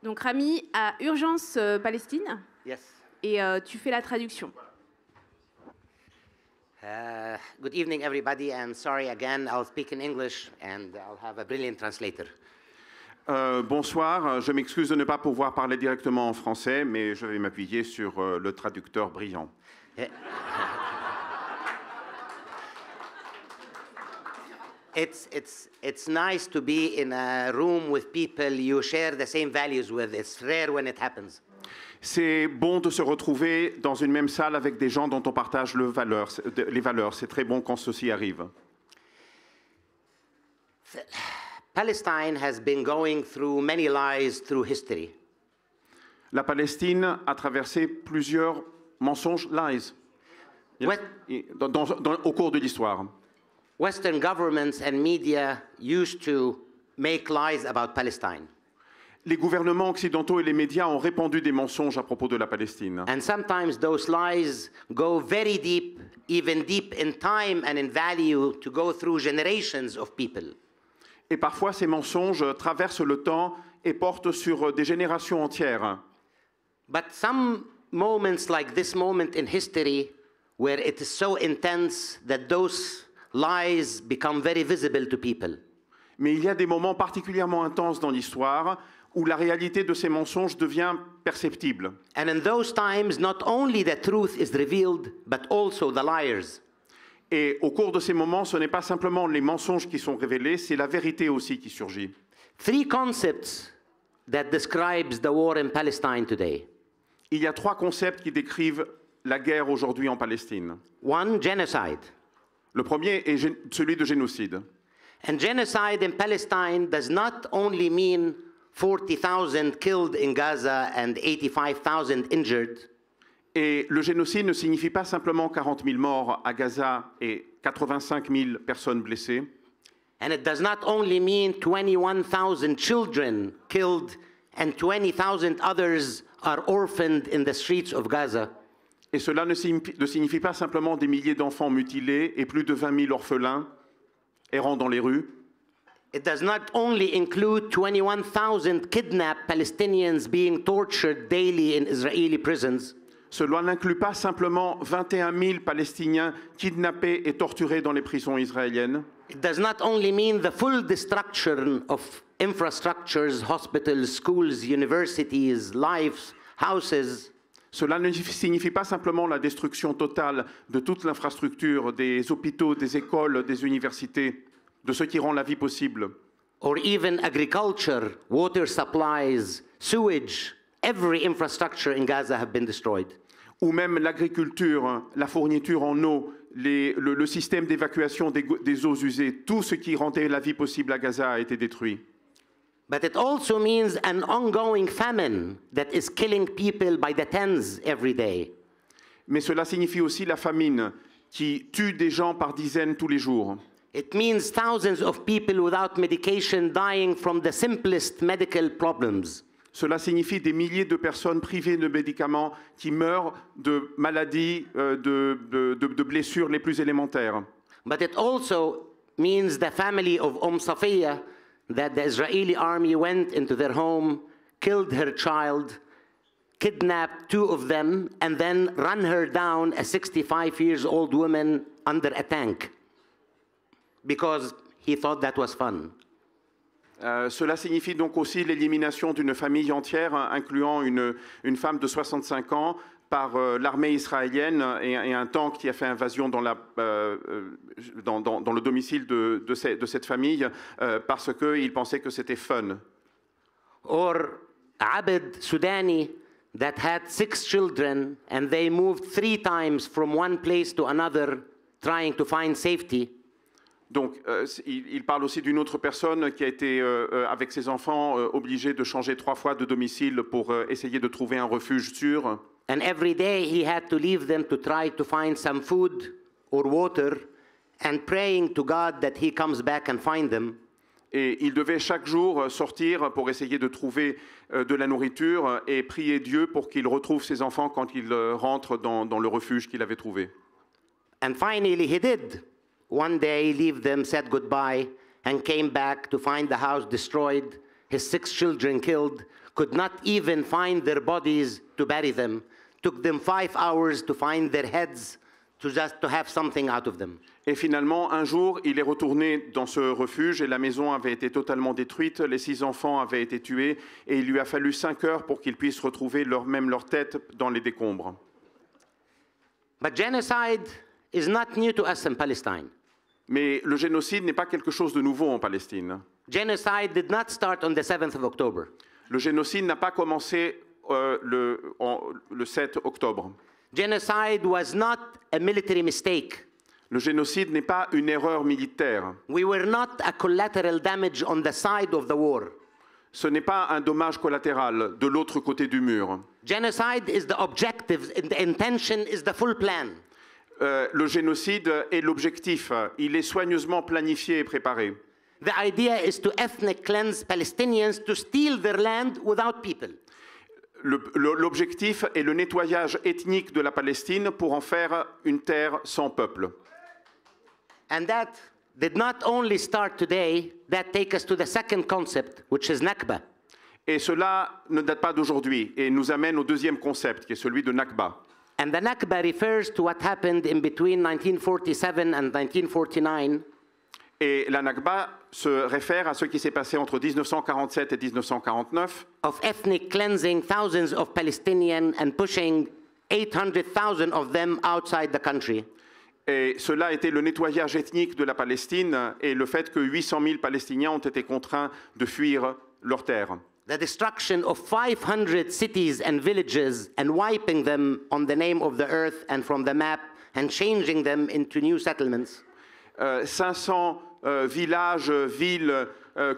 Donc Ramy, à Urgence Palestine. Yes. Et tu fais la traduction. Good evening, everybody, and sorry again. I'll speak in English, and I'll have a brilliant translator. Bonsoir, je m'excuse de ne pas pouvoir parler directement en français, mais je vais m'appuyer sur le traducteur brillant. It's nice to be in a room with people you share the same values with. It's rare when it happens. C'est bon de se retrouver dans une même salle avec des gens dont on partage les valeurs. C'est très bon quand ceci arrive. Palestine has been going through many lies through history. La Palestine a traversé plusieurs mensonges, lies, au cours de l'histoire. Western governments and media used to make lies about Palestine. Les gouvernements occidentaux et les médias ont répandu des mensonges à propos de la Palestine. And sometimes those lies go very deep, even deep in time and in value, to go through generations of people. Et parfois, ces mensonges traversent le temps et portent sur des générations entières. But some moments like this moment in history, where it is so intense that those lies become very visible to people. Mais il y a des moments particulièrement intenses dans l'histoire où la réalité de ces mensonges devient perceptible. And in those times, not only the truth is revealed, but also the liars. Et au cours de ces moments, ce n'est pas simplement les mensonges qui sont révélés, c'est la vérité aussi qui surgit. Three concepts that describes the war in Palestine today. Il y a trois concepts qui décrivent la guerre aujourd'hui en Palestine. One, genocide. Le premier est celui de génocide. And genocide in Palestine does not only mean 40,000 killed in Gaza and 85,000 injured. Et le génocide ne signifie pas simplement 40 000 morts à Gaza et 85 000 personnes blessées. And it does not only mean 21,000 children killed and 20,000 others are orphaned in the streets of Gaza. Et cela ne signifie pas simplement des milliers d'enfants mutilés et plus de 20 000 orphelins errant dans les rues. It does not only include 21,000 kidnapped Palestinians being tortured daily in Israeli prisons. Cela n'inclut pas simplement 21 000 Palestiniens kidnappés et torturés dans les prisons israéliennes. It does not only mean the full destruction of infrastructures, hospitals, schools, universities, lives, houses. Cela ne signifie pas simplement la destruction totale de toute l'infrastructure, des hôpitaux, des écoles, des universités, de ce qui rend la vie possible. Or even agriculture, water supplies, sewage, every infrastructure in Gaza have been destroyed. Ou même l'agriculture, la fourniture en eau, le système d'évacuation des eaux usées, tout ce qui rendait la vie possible à Gaza a été détruit. But it also means an ongoing famine that is killing people by the tens every day. Mais cela signifie aussi la famine qui tue des gens par dizaines tous les jours. It means thousands of people without medication dying from the simplest medical problems. Cela signifie des milliers de personnes privées de médicaments qui meurent de maladies, de blessures les plus élémentaires. But it also means the family of Safiya, that the Israeli army went into their home, killed her child, kidnapped two of them, and then run her down, a 65-year-old woman, under a tank, because he thought that was fun. Cela signifie donc aussi l'élimination d'une famille entière, incluant une femme de 65 ans, par l'armée israélienne et un tank qui a fait invasion dans le domicile de cette famille parce qu'ils pensaient que c'était fun. Or Abed Sudani that had 6 children and they moved 3 times from one place to another trying to find safety. Donc, il parle aussi d'une autre personne qui a été, avec ses enfants, obligée de changer 3 fois de domicile pour essayer de trouver un refuge sûr. And every day he had to leave them to try to find some food or water and praying to God that he comes back and find them. Et il devait chaque jour sortir pour essayer de trouver de la nourriture et prier Dieu pour qu'il retrouve ses enfants quand il rentre dans le refuge qu'il avait trouvé. And finally he did. One day he left them, said goodbye, and came back to find the house destroyed his 6 children killed, could not even find their bodies to bury them. Took them 5 hours to find their heads, just to have something out of them. Et finalement, un jour, il est retourné dans ce refuge et la maison avait été totalement détruite, les 6 enfants avaient été tués et il lui a fallu 5 heures pour qu'ils puissent retrouver même leur tête dans les décombres. But genocide is not new to us in Palestine. Mais le génocide n'est pas quelque chose de nouveau en Palestine. Genocide did not start on the 7th of October. Le génocide n'a pas commencé le 7 octobre. Genocide was not a military mistake. Le génocide n'est pas une erreur militaire. We were not a collateral damage on the side of the war. Ce n'est pas un dommage collatéral de l'autre côté du mur. Genocide is the objective, and the intention is the full plan. Le génocide est l'objectif. Il est soigneusement planifié et préparé. The idea is to ethnic cleanse Palestinians to steal their land without people. L'objectif est le nettoyage ethnique de la Palestine pour en faire une terre sans peuple. And that did not only start today, that takes us to the second concept, which is Nakba. Et cela ne date pas d'aujourd'hui et nous amène au deuxième concept, qui est celui de Nakba. And the Nakba refers to what happened in between 1947 and 1949. Et la Nakba se réfère à ce qui s'est passé entre 1947 et 1949. Of ethnic cleansing thousands of Palestinians and pushing 800,000 of them outside the country. Et cela a été le nettoyage ethnique de la Palestine et le fait que 800 000 Palestiniens ont été contraints de fuir leur terre. The destruction of 500 cities and villages and wiping them on the name of the earth and from the map and changing them into new settlements. 500 villages, villes,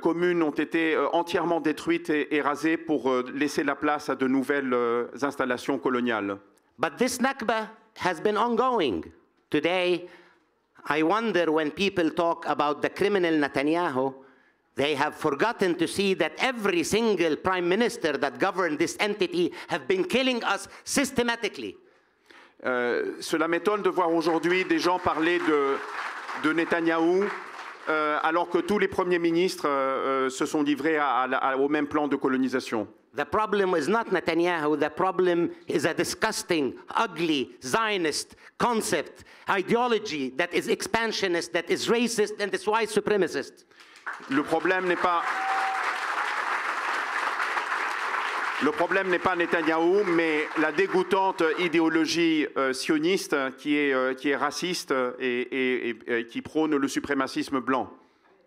communes ont été entièrement détruites et rasées pour laisser la place à de nouvelles installations coloniales. But this Nakba has been ongoing. Today, I wonder when people talk about the criminal Netanyahu, they have forgotten to see that every single prime minister that governed this entity have been killing us systematically. Cela m'étonne de voir aujourd'hui des gens parler de Netanyahou, alors que tous les premiers ministres se sont livrés au même plan de colonisation. The problem is not Netanyahu, the problem is a disgusting, ugly, Zionist concept, ideology that is expansionist, that is racist, and is white supremacist. Le problème n'est pas Netanyahou, mais la dégoûtante idéologie sioniste qui est raciste et qui prône le suprémacisme blanc.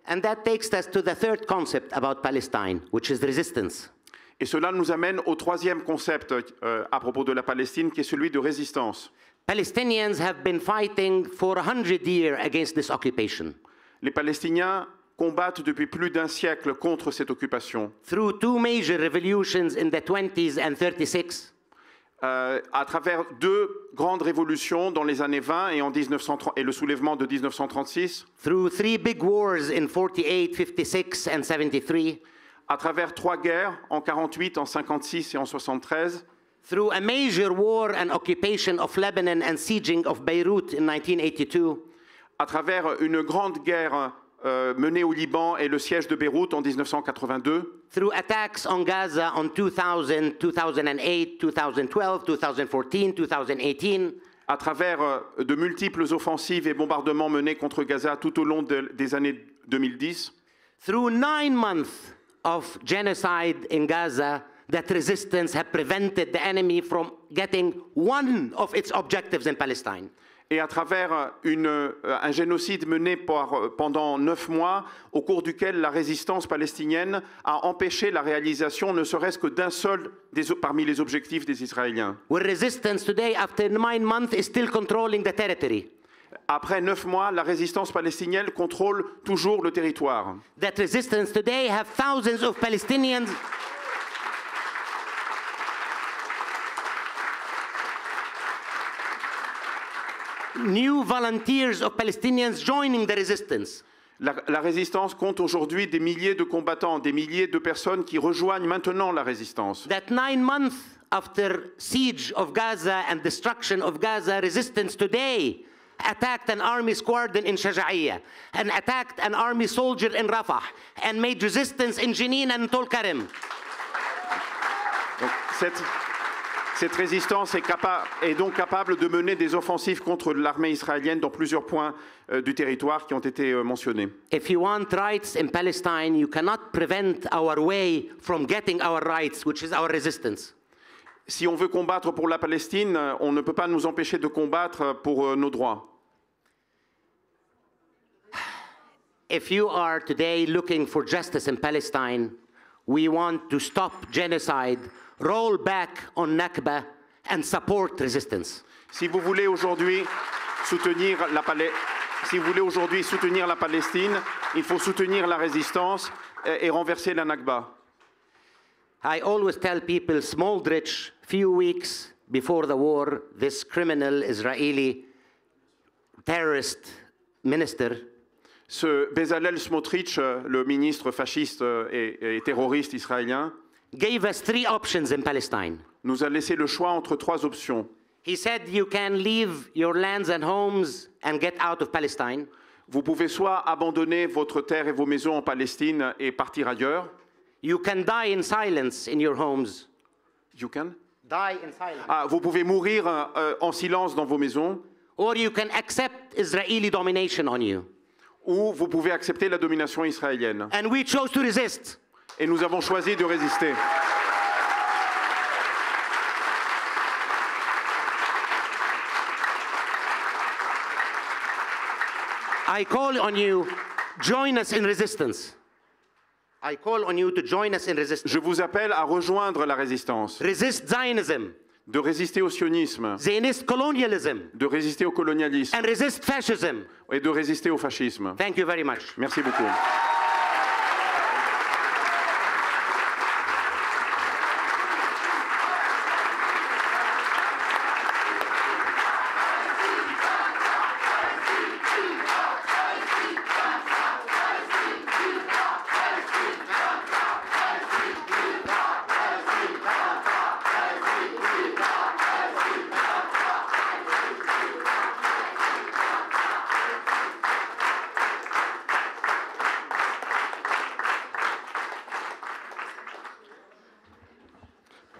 And that takes us to the third concept about Palestine, which is resistance. Et cela nous amène au troisième concept à propos de la Palestine, qui est celui de résistance. Palestinians have been fighting for 100 years against this occupation. Les Palestiniens combattent depuis plus d'un siècle contre cette occupation. Through 2 major revolutions in the 20s and 36. À travers 2 grandes révolutions dans les années 20 et le soulèvement de 1936. Through 3 big wars in 48, 56 and 73. À travers 3 guerres en 48, en 56 et en 73. Through a major war and occupation of Lebanon and sieging of Beirut in 1982. À travers une grande guerre menée au Liban et le siège de Beyrouth en 1982. Through attacks on Gaza on 2000, 2008, 2012, 2014, 2018. À travers de multiples offensives et bombardements menés contre Gaza tout au long des années 2010. Through 9 months of genocide in Gaza, that resistance have prevented the enemy from getting one of its objectives in Palestine. Et à travers un génocide mené pendant 9 mois, au cours duquel la résistance palestinienne a empêché la réalisation ne serait-ce que d'un seul parmi les objectifs des Israéliens. Where resistance today, after 9 months, is still controlling the territory. Après 9 mois, la résistance palestinienne contrôle toujours le territoire. That resistance today have thousands of Palestinians new volunteers of Palestinians joining the resistance. La résistance compte aujourd'hui des milliers de combattants, des milliers de personnes qui rejoignent maintenant la résistance. That 9 months after siege of Gaza and destruction of Gaza, resistance today attacked an army squadron in Shaja'iyya, and attacked an army soldier in Rafah, and made resistance in Jenin and Tul Karim. Donc, cette résistance est donc capable de mener des offensives contre l'armée israélienne dans plusieurs points du territoire qui ont été mentionnés. If you want rights in Palestine, you cannot prevent our way from getting our rights, which is our resistance. Si on veut combattre pour la Palestine, on ne peut pas nous empêcher de combattre pour nos droits. If you are today looking for justice in Palestine, we want to stop genocide, roll back on Nakba, and support resistance. Si vous voulez aujourd'hui soutenir la Palestine, il faut soutenir la résistance et renverser la Nakba. I always tell people, Smoldrich, few weeks before the war, this criminal Israeli terrorist minister, Ce Bezalel Smotrich, le ministre fasciste et terroriste israélien, gave us 3 options in Palestine. nous a laissé le choix entre 3 options. He said you can leave your lands and homes and get out of Palestine. Vous pouvez soit abandonner votre terre et vos maisons en Palestine et partir ailleurs. You can die in silence in your homes. You can? Die in silence. Ah, vous pouvez mourir en silence dans vos maisons. Or you can accept Israeli domination on you. Ou vous pouvez accepter la domination israélienne. And we chose to resist. Et nous avons choisi de résister. I call on you, join us in resistance. I call on you to join us in resistance. Je vous appelle à rejoindre la résistance, Resist Zionism, de résister au sionisme, Zionist colonialism, de résister au colonialisme and resist fascism. et de résister au fascisme. Thank you very much. Merci beaucoup.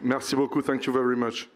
Merci beaucoup. Thank you very much.